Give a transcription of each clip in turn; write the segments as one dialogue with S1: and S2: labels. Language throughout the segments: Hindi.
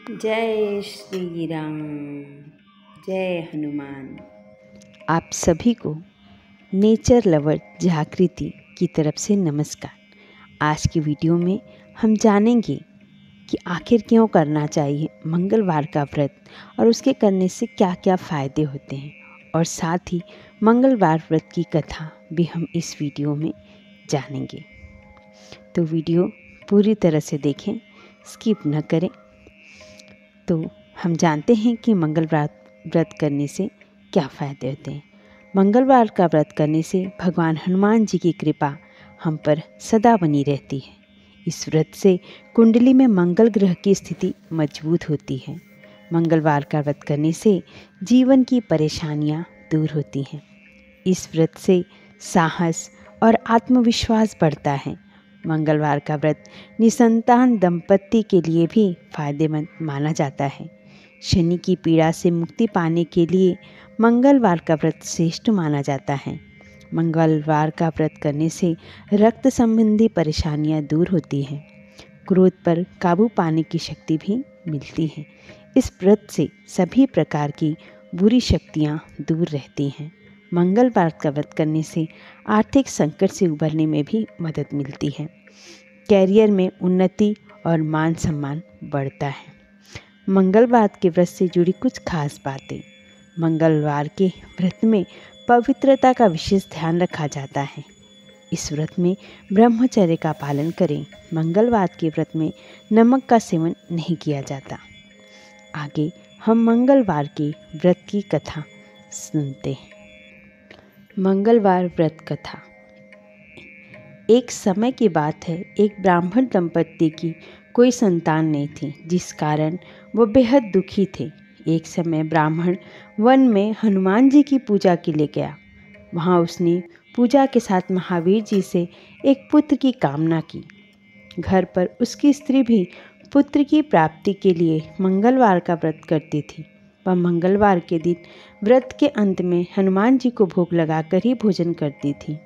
S1: जय श्री राम। जय हनुमान।
S2: आप सभी को नेचर लवर जागृति की तरफ से नमस्कार। आज की वीडियो में हम जानेंगे कि आखिर क्यों करना चाहिए मंगलवार का व्रत और उसके करने से क्या क्या फ़ायदे होते हैं, और साथ ही मंगलवार व्रत की कथा भी हम इस वीडियो में जानेंगे। तो वीडियो पूरी तरह से देखें, स्किप न करें। तो हम जानते हैं कि मंगलवार व्रत करने से क्या फ़ायदे होते हैं। मंगलवार का व्रत करने से भगवान हनुमान जी की कृपा हम पर सदा बनी रहती है। इस व्रत से कुंडली में मंगल ग्रह की स्थिति मजबूत होती है। मंगलवार का व्रत करने से जीवन की परेशानियां दूर होती हैं। इस व्रत से साहस और आत्मविश्वास बढ़ता है। मंगलवार का व्रत निसंतान दंपत्ति के लिए भी फायदेमंद माना जाता है। शनि की पीड़ा से मुक्ति पाने के लिए मंगलवार का व्रत श्रेष्ठ माना जाता है। मंगलवार का व्रत करने से रक्त संबंधी परेशानियां दूर होती हैं। क्रोध पर काबू पाने की शक्ति भी मिलती है। इस व्रत से सभी प्रकार की बुरी शक्तियां दूर रहती हैं। मंगलवार का व्रत करने से आर्थिक संकट से उबरने में भी मदद मिलती है। कैरियर में उन्नति और मान सम्मान बढ़ता है। मंगलवार के व्रत से जुड़ी कुछ खास बातें। मंगलवार के व्रत में पवित्रता का विशेष ध्यान रखा जाता है। इस व्रत में ब्रह्मचर्य का पालन करें। मंगलवार के व्रत में नमक का सेवन नहीं किया जाता। आगे हम मंगलवार के व्रत की कथा सुनते हैं। मंगलवार व्रत कथा। एक समय की बात है, एक ब्राह्मण दंपत्ति की कोई संतान नहीं थी, जिस कारण वो बेहद दुखी थे। एक समय ब्राह्मण वन में हनुमान जी की पूजा के लिए गया। वहाँ उसने पूजा के साथ महावीर जी से एक पुत्र की कामना की। घर पर उसकी स्त्री भी पुत्र की प्राप्ति के लिए मंगलवार का व्रत करती थी। वह मंगलवार के दिन व्रत के अंत में हनुमान जी को भोग लगाकर ही भोजन करती थी।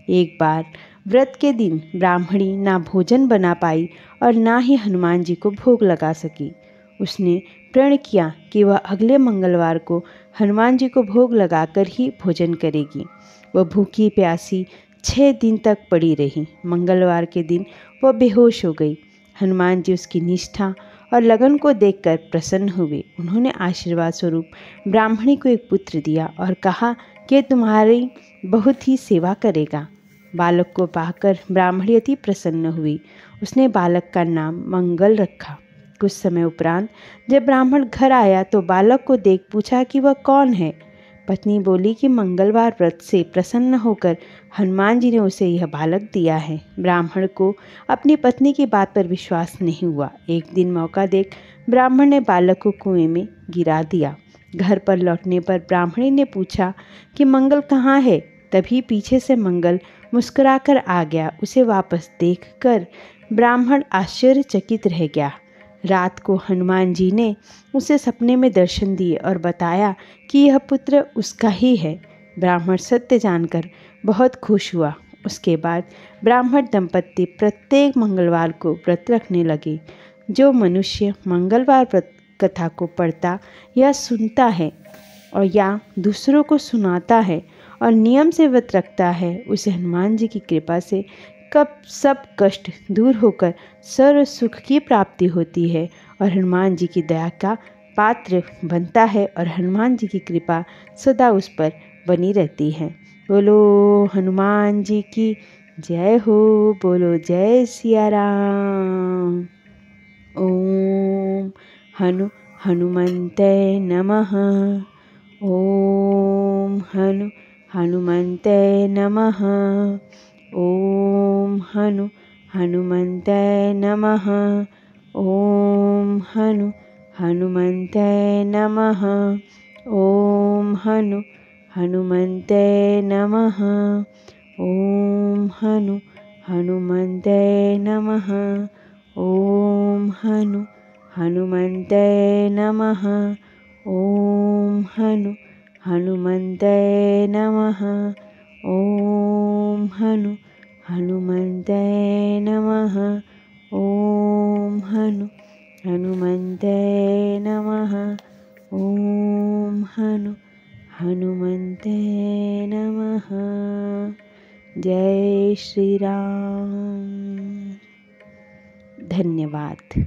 S2: एक बार व्रत के दिन ब्राह्मणी ना भोजन बना पाई और ना ही हनुमान जी को भोग लगा सकी। उसने प्रण किया कि वह अगले मंगलवार को हनुमान जी को भोग लगाकर ही भोजन करेगी। वह भूखी प्यासी 6 दिन तक पड़ी रही। मंगलवार के दिन वह बेहोश हो गई। हनुमान जी उसकी निष्ठा और लगन को देखकर प्रसन्न हुए। उन्होंने आशीर्वाद स्वरूप ब्राह्मणी को एक पुत्र दिया और कहा कि तुम्हारी बहुत ही सेवा करेगा। बालक को पाकर ब्राह्मणी अति प्रसन्न हुई। उसने बालक का नाम मंगल रखा। कुछ समय उपरांत जब ब्राह्मण घर आया तो बालक को देख पूछा कि वह कौन है। पत्नी बोली कि मंगलवार व्रत से प्रसन्न होकर हनुमान जी ने उसे यह बालक दिया है। ब्राह्मण को अपनी पत्नी की बात पर विश्वास नहीं हुआ। एक दिन मौका देख ब्राह्मण ने बालक को कुएं में गिरा दिया। घर पर लौटने पर ब्राह्मणी ने पूछा कि मंगल कहाँ है। तभी पीछे से मंगल मुस्कुराकर आ गया। उसे वापस देखकर ब्राह्मण आश्चर्यचकित रह गया। रात को हनुमान जी ने उसे सपने में दर्शन दिए और बताया कि यह पुत्र उसका ही है। ब्राह्मण सत्य जानकर बहुत खुश हुआ। उसके बाद ब्राह्मण दंपत्ति प्रत्येक मंगलवार को व्रत रखने लगे। जो मनुष्य मंगलवार व्रत कथा को पढ़ता या सुनता है और या दूसरों को सुनाता है और नियम से व्रत रखता है, उसे हनुमान जी की कृपा से कब सब कष्ट दूर होकर सर्व सुख की प्राप्ति होती है और हनुमान जी की दया का पात्र बनता है और हनुमान जी की कृपा सदा उस पर बनी रहती है। बोलो हनुमान जी की जय हो। बोलो जय सिया राम। ओम हनुमन्ते नमः। ओम हनुमन्ते नमः। ओम हनुमन्ते नमः। ओम हनुमन्ते नमः। ओम हनुमन्ते नमः। ओम हनुमन्ते नमः। ओम हनुमन्ते नमः। ओम हनुमन्ते नमः। ओम हनुमन्ते नमः। ओम हनुमन्ते नमः। ॐ हनुमन्ते नमः। जय श्री राम। धन्यवाद।